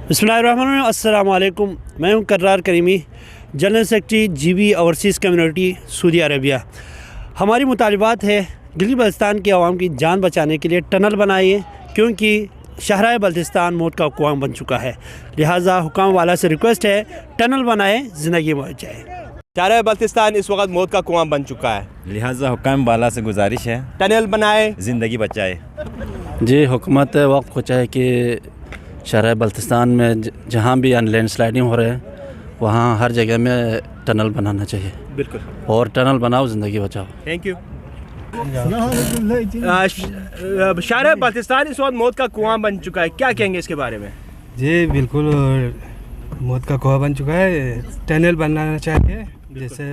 बिस्मिल्लाहिर्रहमानिर्रहीम। अस्सलाम वालेकुम। मैं हूं करार creamy, general secretary GB overseas community Saudi Arabia. हमारी मुतालबात है गिलगित बल्तिस्तान की आवाम की जान बचाने के लिए टनल बनाइए, क्योंकि शहराए बल्तिस्तान मौत का कुआं बन चुका है। लिहाजा हुकाम वाला से रिक्वेस्ट है टनल बनाए, ज़िंदगी बचाए। शहराए बल्तिस्तान इस वक्त मौत का कुआं बन चुका है, लिहाजा हुकाम वाला से गुजारिश है टनल बनाए, ज़िंदगी बचाए। जी, हुकूमत वक्त को चाहे कि शहर बल्तिस्तान में जहाँ भी लैंड स्लाइडिंग हो रहे हैं वहाँ हर जगह में टनल बनाना चाहिए। बिल्कुल, और टनल बनाओ, ज़िंदगी बचाओ। Thank you. शहराए बल्तिस्तान इस वक्त मौत का कुआं बन चुका है, क्या कहेंगे इसके बारे में? जी बिल्कुल, मौत का कुआं बन चुका है। टनल बनाना चाहिए, जैसे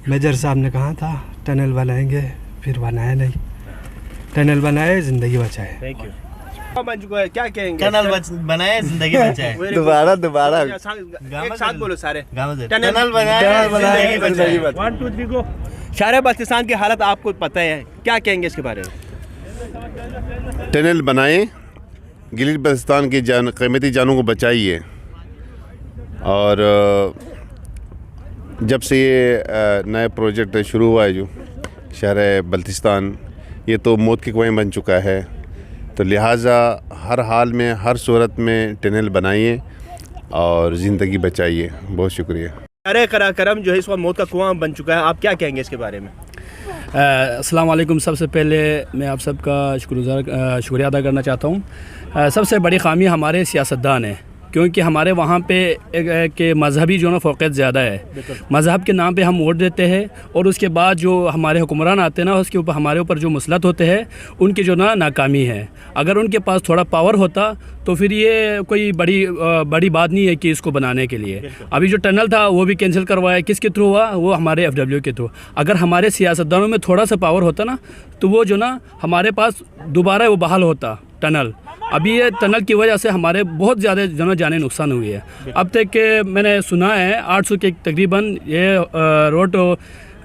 मेजर साहब ने कहा था टनल बनाएंगे, फिर बनाया नहीं। टनल बनाए, ज़िंदगी बचाए। Thank you. बन चुका है, क्या कहेंगे? टनल बनाए, जिंदगी बचाए। दोबारा एक साथ बोलो सारे। टनल बनाए, जिंदगी बचाए। 1 2 3 गो। शहराए बल्तिस्तान की हालत आपको पता है, क्या कहेंगे इसके बारे में? टनल बनाएं, गिलगित बल्तिस्तान की कीमती जानों को बचाइए। और जब से ये नया प्रोजेक्ट शुरू हुआ है जो शहर बल्तिस्तान, ये तो मौत के कुएं बन चुका है, तो लिहाजा हर हाल में, हर सूरत में टनल बनाइए और ज़िंदगी बचाइए। बहुत शुक्रिया। अरे करम जो है इस वक्त मौत का कुआं बन चुका है, आप क्या कहेंगे इसके बारे में? अस्सलाम वालेकुम। सबसे पहले मैं आप सबका शुक्रिया अदा करना चाहता हूँ। सबसे बड़ी खामी हमारे सियासतदान है, क्योंकि हमारे वहाँ पे के मजहबी जो ना फ़ौक़ियत ज़्यादा है। मज़हब के नाम पे हम वोट देते हैं और उसके बाद जो हमारे हुक्मरान आते हैं ना, उसके ऊपर हमारे ऊपर जो मुसलत होते हैं, उनकी जो ना नाकामी है। अगर उनके पास थोड़ा पावर होता तो फिर ये कोई बड़ी बात नहीं है कि इसको बनाने के लिए। अभी जो टनल था वो भी कैंसिल करवाया, किसके थ्रू हुआ? वो हमारे FW के थ्रू। अगर हमारे सियासतदानों में थोड़ा सा पावर होता ना, तो वो जो ना हमारे पास दोबारा वो बहाल होता टनल। अभी ये टनल की वजह से हमारे बहुत ज़्यादा जन जाने नुकसान हुई है। अब तक के मैंने सुना है 800 के तकरीबन ये रोड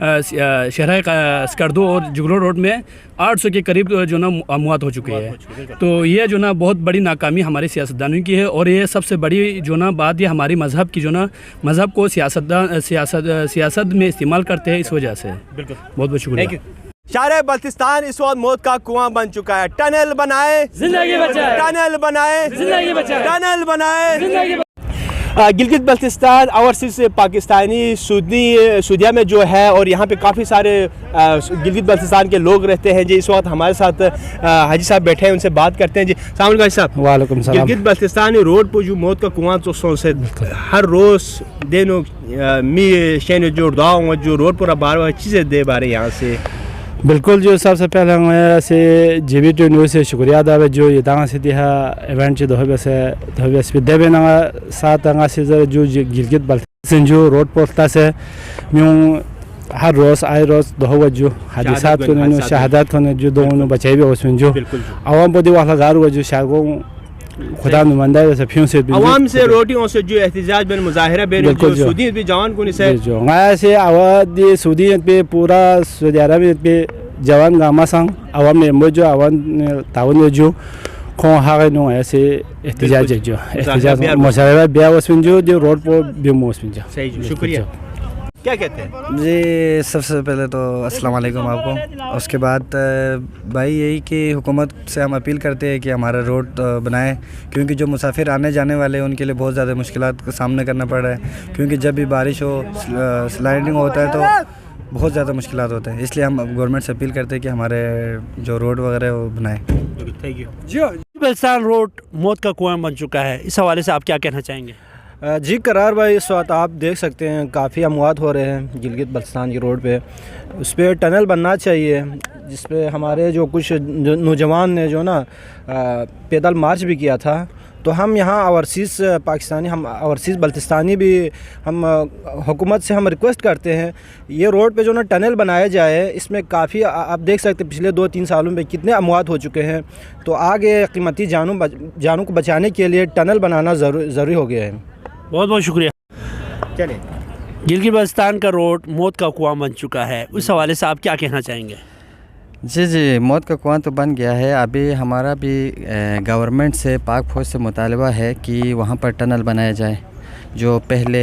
शहर स्कर्दो और जुगलो रोड में 800 के करीब जो ना मौत हो चुकी है। तो ये जो ना बहुत बड़ी नाकामी हमारे सियासतदानों की है। और ये सबसे बड़ी जो ना बात, ये हमारी मज़हब की जो ना मज़हब को सियासत में इस्तेमाल करते हैं, इस वजह से। बिल्कुल, बहुत बहुत शुक्रिया। शहराए बल्तिस्तान इस वक्त मौत का कुआं बन चुका है, टनल बनाए, ज़िंदगी बचाए। टनल बनाए, ज़िंदगी बचाए। टनल बनाए, ज़िंदगी बचाए। गिलगित बल्तिस्तान ओवरसीज़ पाकिस्तानी सूदिया में जो है, और यहाँ पे काफ़ी सारे गिलगित बल्तिस्तान के लोग रहते हैं जी। इस वक्त हमारे साथ हाजी साहब बैठे हैं, उनसे बात करते हैं जी। अस्सलाम वालेकुम हाजी साहब। वालेकुम सलाम। गिलगित बल्तिस्तान रोड पर जो मौत का कुआं तो से हर रोज़ देनो मी शेन जो दाव जो रोड पर बार चीज़ें दे बारे यहाँ से। बिल्कुल, जो सबसे पहले मैं से GB न्यूज़ से शुक्रिया अदा है जो ये दांगा से दिया इवेंट जो दो देवे ना साथ दांगा से जो गिलगित बल्तिस्तान जो रोड पोस्टा से म्यूं हर रोज़ आए रोज़ दो जो हादिसात को ने शहादत को ने जो दोनों बचाए भी उसमें जो आवाम बदी वाला गार वो जो शागों खुदा नुमाइंदा जैसे फिर से आवाम से रोटियों से जो एहतजाज बन मुजाहिरा बन जो सऊदी भी जवान को नहीं जो गाया से आवाज़ सऊदी पे पूरा सऊदी अरब पे जवान गामा संग आवाम में मौजूद आवाम ताउन जो खों हागे नो ऐसे एहतजाज मुजाहिरा बिया उसमें जो रोड पर भी उसमें जो। सही, शुक्रिया। क्या कहते हैं जी? सबसे पहले तो अस्सलाम वालेकुम आपको। उसके बाद भाई यही कि हुकूमत से हम अपील करते हैं कि हमारा रोड बनाए, क्योंकि जो मुसाफिर आने जाने वाले हैं उनके लिए बहुत ज़्यादा मुश्किलात का सामना करना पड़ रहा है। क्योंकि जब भी बारिश हो, स्लाइडिंग होता है तो बहुत ज़्यादा मुश्किलात होते हैं। इसलिए हम गवर्नमेंट से अपील करते हैं कि हमारे जो रोड वगैरह है वो बनाए। Thank you. बल्तिस्तान रोड मौत का कुआं बन चुका है, इस हवाले से आप क्या कहना चाहेंगे? जी करार भाई, इस वक्त आप देख सकते हैं काफ़ी अमवात हो रहे हैं गिलगित बल्तिस्तान की रोड पे। उस पर टनल बनना चाहिए, जिस पे हमारे जो कुछ नौजवान ने जो ना पैदल मार्च भी किया था। तो हम यहाँ ओवरसीज़ पाकिस्तानी, हम ओवरसीज़ बल्तिस्तानी भी हम हुकूमत से हम रिक्वेस्ट करते हैं ये रोड पे जो ना टनल बनाया जाए। इसमें काफ़ी आप देख सकते हैं पिछले 2-3 सालों में कितने अमवात हो चुके हैं। तो आगे कीमती जानों को बचाने के लिए टनल बनाना ज़रूरी हो गया है। बहुत बहुत शुक्रिया। चलिए, गिलगित बल्तिस्तान का रोड मौत का कुआं बन चुका है, उस हवाले से आप क्या कहना चाहेंगे? जी मौत का कुआं तो बन गया है। अभी हमारा भी गवर्नमेंट से पाक फौज से मुतालबा है कि वहाँ पर टनल बनाया जाए। जो पहले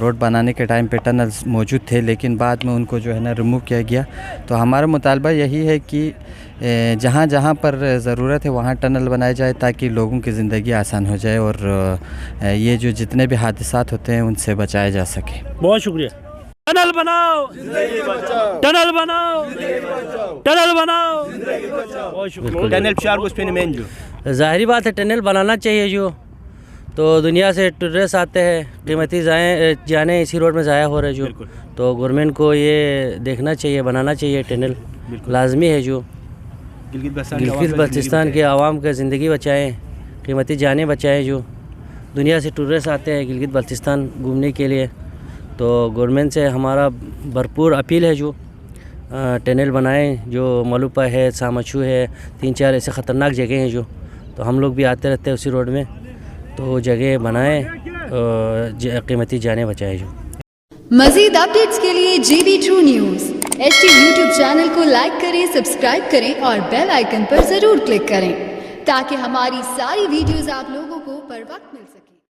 रोड बनाने के टाइम पे टनल्स मौजूद थे लेकिन बाद में उनको जो है ना रिमूव किया गया। तो हमारा मुतालबा यही है कि जहाँ जहाँ पर ज़रूरत है वहाँ टनल बनाया जाए ताकि लोगों की ज़िंदगी आसान हो जाए और ये जो जितने भी हादसात होते हैं उनसे बचाया जा सके। बहुत शुक्रिया। टनल बनाओ, टनल बनाओ, टनल बनाओ, बहुत शुक्रिया। टनल بشار को स्पेन में जो ظاہری بات ہے टनल बनाना चाहिए जो تو دنیا سے ٹورسٹ آتے ہیں قیمتی جانیں اسی روڈ میں ضائع ہو رہے جو تو گورنمنٹ کو یہ دیکھنا چاہیے بنانا چاہیے ٹنل لازمی ہے جو گلگت بلتستان کے عوام کا زندگی بچائیں قیمتی جانیں بچائیں جو دنیا سے ٹورسٹ آتے ہیں گلگت بلتستان گھومنے کے لیے تو گورنمنٹ سے ہمارا بھرپور اپیل ہے جو ٹنل بنائیں جو ملوپا ہے سامچو ہے 3-4 ایسے خطرناک جگہیں ہیں جو تو ہم لوگ بھی آتے رہتے ہیں اسی روڈ میں تو جگہ بنائیں قیمتی جانیں بچائیں جو مزید اپڈیٹس کے لیے GB2 news HT YouTube channel کو لائک کریں سبسکرائب کریں اور بیل آئیکن پر ضرور کلک کریں تاکہ ہماری ساری ویڈیوز آپ لوگوں کو پر وقت مل سکے